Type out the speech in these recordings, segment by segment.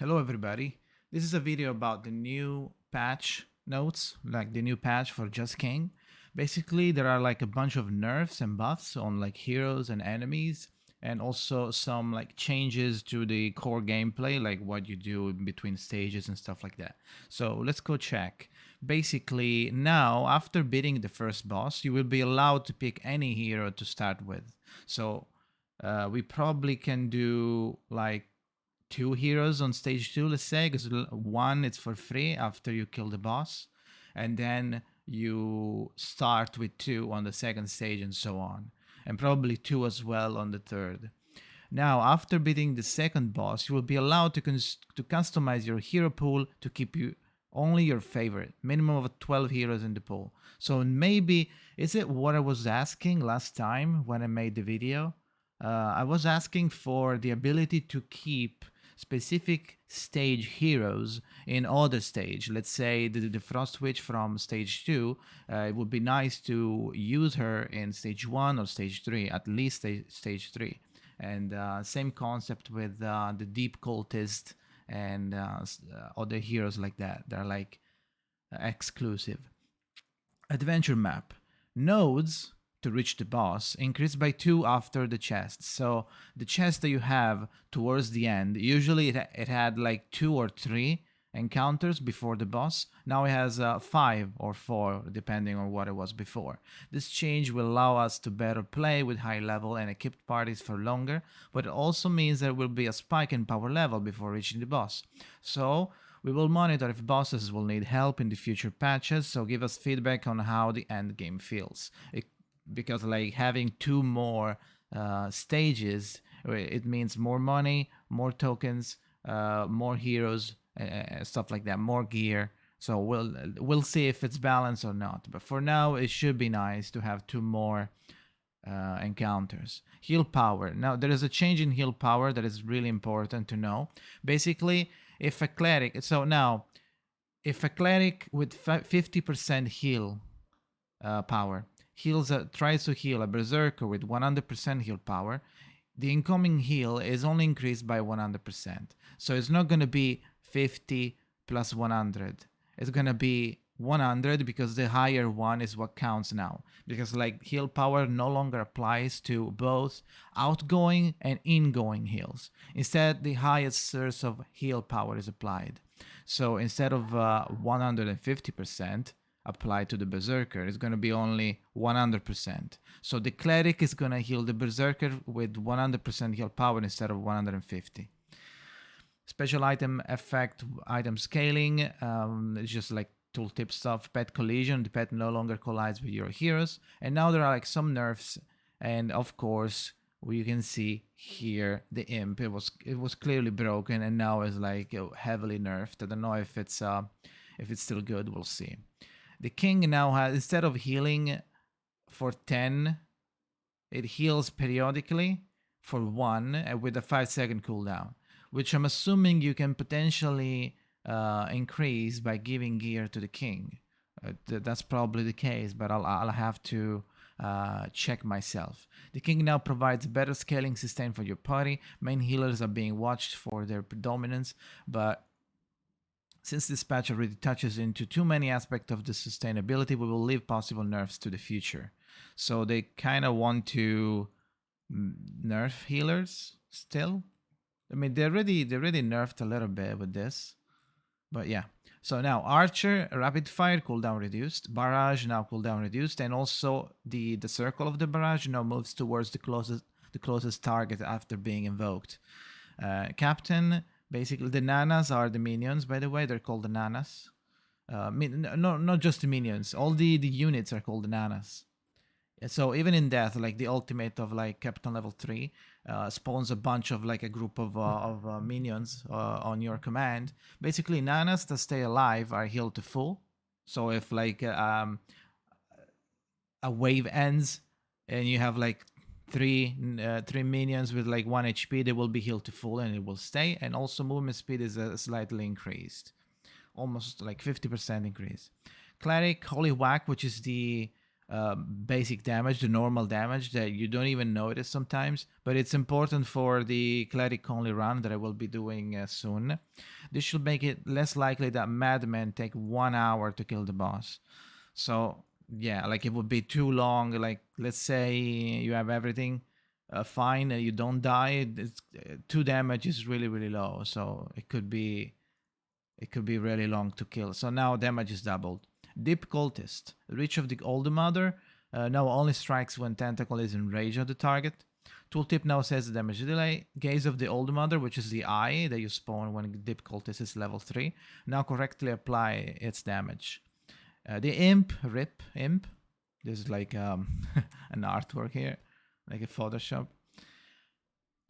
Hello everybody. This is a video about the new patch notes, like the new patch for Just King. Basically, there are like a bunch of nerfs and buffs on like heroes and enemies, and also some like changes to the core gameplay, like what you do in between stages and stuff like that. So let's go check. Basically, now after beating the first boss, you will be allowed to pick any hero to start with. So we probably can do like two heroes on stage two, let's say, because one it's for free after you kill the boss, and then you start with two on the second stage and so on, and probably two as well on the third. Now, after beating the second boss, you will be allowed to customize your hero pool to keep you only your favorite, minimum of 12 heroes in the pool. So maybe, is it what I was asking last time when I made the video? I was asking for the ability to keep specific stage heroes in other stage. Let's say the Frost Witch from stage 2, it would be nice to use her in stage 1 or stage 3, at least stage 3. And same concept with the Deep Cultist and other heroes like that. They're like exclusive. Adventure map. Nodes to reach the boss increase by 2 after the chest. So the chest that you have towards the end, usually it had like 2 or 3 encounters before the boss. Now it has 5 or 4 depending on what it was before. This change will allow us to better play with high level and equipped parties for longer, but it also means there will be a spike in power level before reaching the boss. So we will monitor if bosses will need help in the future patches, so give us feedback on how the end game feels. Because like having two more stages, it means more money, more tokens, more heroes, stuff like that, more gear. So we'll see if it's balanced or not. But for now, it should be nice to have two more encounters. Heal power. Now there is a change in heal power that is really important to know. Basically, if a cleric, so now if a cleric with 50% heal power tries to heal a berserker with 100% heal power, the incoming heal is only increased by 100%. So it's not going to be 50 plus 100. It's going to be 100 because the higher one is what counts now. Because like heal power no longer applies to both outgoing and ingoing heals. Instead, the highest source of heal power is applied. So instead of 150%, applied to the berserker, it's going to be only 100%. So the cleric is going to heal the berserker with 100% heal power instead of 150. Special item effect, item scaling, it's just like tooltip stuff. Pet collision, the pet no longer collides with your heroes. And now there are like some nerfs, and of course you can see here the imp, it was clearly broken and now is like heavily nerfed. I don't know if it's still good, we'll see. The king now has, instead of healing for 10, it heals periodically for 1 with a 5-second cooldown, which I'm assuming you can potentially increase by giving gear to the king. That's probably the case, but I'll have to check myself. The king now provides better scaling system for your party. Main healers are being watched for their predominance, but since this patch already touches into too many aspects of the sustainability, we will leave possible nerfs to the future. So they kind of want to nerf healers still. I mean, they already nerfed a little bit with this, but yeah. So now Archer, rapid fire cooldown reduced, barrage now cooldown reduced, and also the circle of the barrage now moves towards the closest target after being invoked. Captain. Basically, the nanas are the minions, by the way. They're called the nanas. No, not just the minions. All the units are called the nanas. So even in death, like the ultimate of like Captain level 3 spawns a bunch of like a group of minions on your command. Basically, nanas that stay alive are healed to full. So if like a wave ends and you have like three minions with like 1 HP, they will be healed to full and it will stay. And also movement speed is slightly increased, almost like 50% increase. Cleric, Holy Whack, which is the basic damage, the normal damage that you don't even notice sometimes, but it's important for the cleric only run that I will be doing soon. This should make it less likely that madmen take 1 hour to kill the boss. So yeah, like it would be too long. Like let's say you have everything fine and you don't die, 2 damage is really low, so it could be really long to kill. So now damage is doubled. Deep Cultist. Reach of the Old Mother now only strikes when Tentacle is enraged at the target. Tooltip now says the damage delay. Gaze of the Old Mother, which is the eye that you spawn when Deep Cultist is level 3, now correctly apply its damage. The Imp, Rip, Imp. This is like an artwork here, like a Photoshop.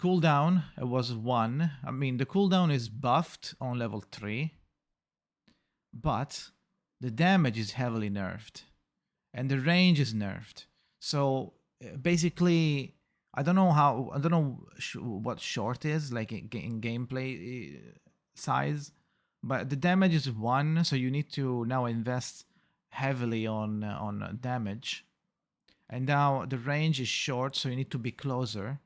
Cooldown was 1. I mean, the cooldown is buffed on level 3, but the damage is heavily nerfed and the range is nerfed. So basically, I don't know what short is like in gameplay size, but the damage is 1, so you need to now invest heavily on damage. And now the range is short, so you need to be closer.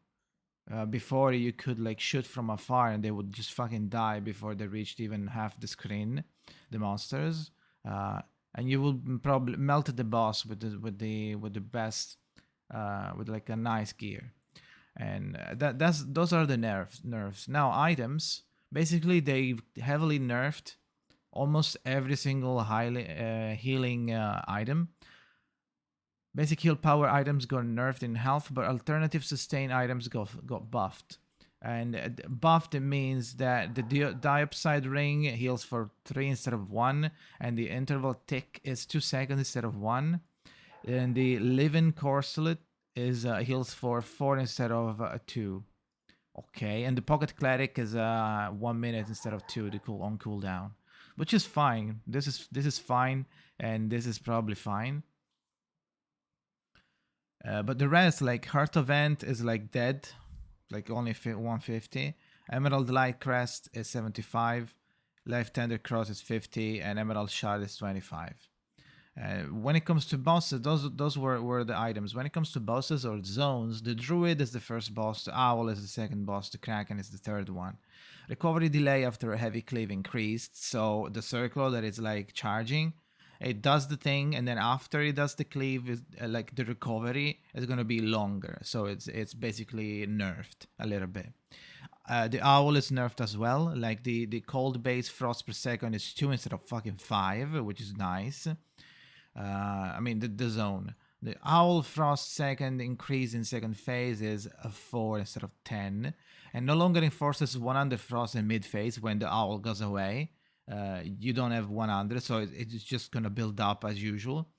Before you could like shoot from afar and they would just fucking die before they reached even half the screen, the monsters. And you will probably melt the boss with the best, with like a nice gear. And those are the nerfs. Now items, basically they heavily nerfed almost every single highly healing item. Basic heal power items got nerfed in health, but alternative sustain items got buffed. And buffed means that the diopside ring heals for 3 instead of 1, and the interval tick is 2 seconds instead of 1. And the living corselet is heals for 4 instead of 2. Okay, and the pocket cleric is 1 minute instead of 2 to on cooldown, which is fine. This is fine, and this is probably fine. But the rest, like Heart of Ant is like dead, like only 150. Emerald Light Crest is 75. Life Tender Cross is 50, and Emerald Shard is 25. When it comes to bosses, those were the items. When it comes to bosses or zones, the Druid is the first boss, the Owl is the second boss, the Kraken is the third one. Recovery delay after a heavy cleave increased, so the circle that is like charging, it does the thing, and then after it does the cleave, is like the recovery is gonna be longer. So it's basically nerfed a little bit. The owl is nerfed as well. Like the cold base frost per second is 2 instead of fucking 5, which is nice. I mean the zone. The owl frost second increase in second phase is a 4 instead of 10, and no longer enforces 100 frost in mid phase when the owl goes away. You don't have 100, so it's just gonna build up as usual.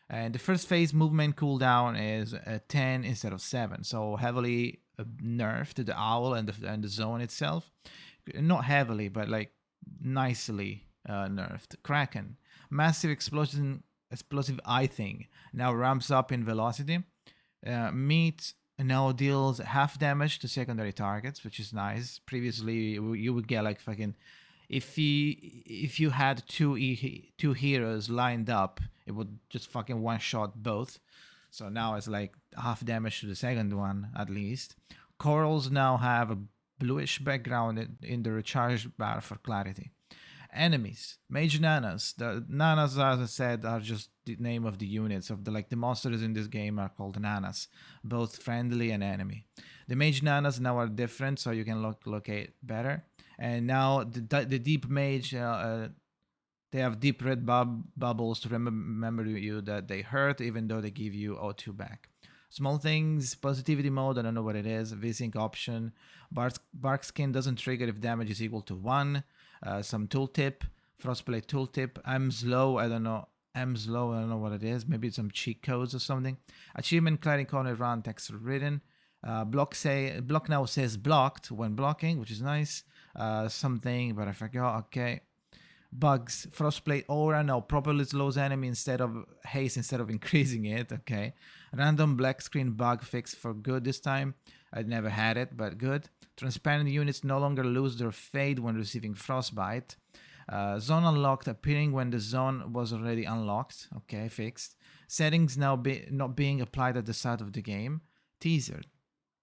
And the first phase movement cooldown is 10 instead of 7, so heavily nerfed the owl and the zone itself. Not heavily, but like nicely nerfed. Kraken, massive explosive eye thing now ramps up in velocity. Meat now deals half damage to secondary targets, which is nice. Previously, you would get like fucking. If you had two heroes lined up, it would just fucking one shot both. So now it's like half damage to the second one at least. Corals now have a bluish background in the recharge bar for clarity. Enemies, Mage Nanas. The Nanas, as I said, are just the name of the units of the monsters in this game are called Nanas, both friendly and enemy. The Mage Nanas now are different, so you can locate better. And now the deep mage, they have deep red bubbles to remember you that they hurt, even though they give you O2 back. Small things, positivity mode, I don't know what it is. VSync option. Bark skin doesn't trigger if damage is equal to 1. Some tooltip, frostplate tooltip. I'm slow, I don't know what it is. Maybe it's some cheat codes or something. Achievement cleric corner run text written. Block now says blocked when blocking, which is nice. Something, but I forgot. Okay. Bugs, frostplate aura now properly slows enemy instead of haste instead of increasing it. Okay. Random black screen bug fixed for good this time. I'd never had it, but good. Transparent units no longer lose their fade when receiving frostbite. Zone unlocked appearing when the zone was already unlocked. Okay, fixed. Settings now not being applied at the start of the game. Teaser.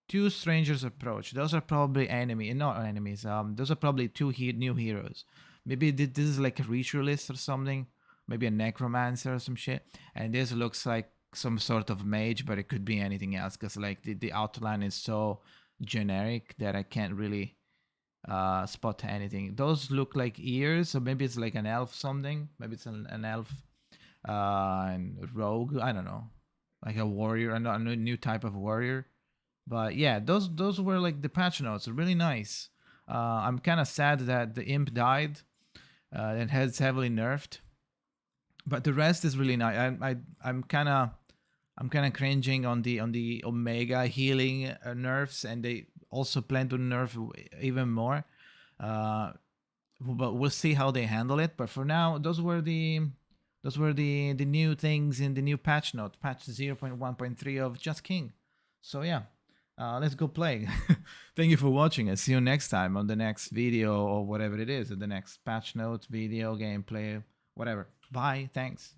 Two strangers approach. Those are probably not enemies. Those are probably two new heroes. Maybe this is like a ritualist or something. Maybe a necromancer or some shit. And this looks like some sort of mage, but it could be anything else because like the outline is so generic that I can't really spot anything. Those look like ears, so maybe it's like an elf something. Maybe it's an elf and rogue. I don't know, like a warrior, a new type of warrior. But yeah, those were like the patch notes. Really nice. I'm kind of sad that the imp died. It has heavily nerfed, but the rest is really nice. I'm kind of cringing on the Omega healing nerfs, and they also plan to nerf even more. But we'll see how they handle it. But for now, those were the new things in the new patch note, patch 0.1.3 of Just King. So yeah, let's go play. Thank you for watching. I'll see you next time on the next video or whatever it is, the next patch note video, gameplay, whatever. Bye. Thanks.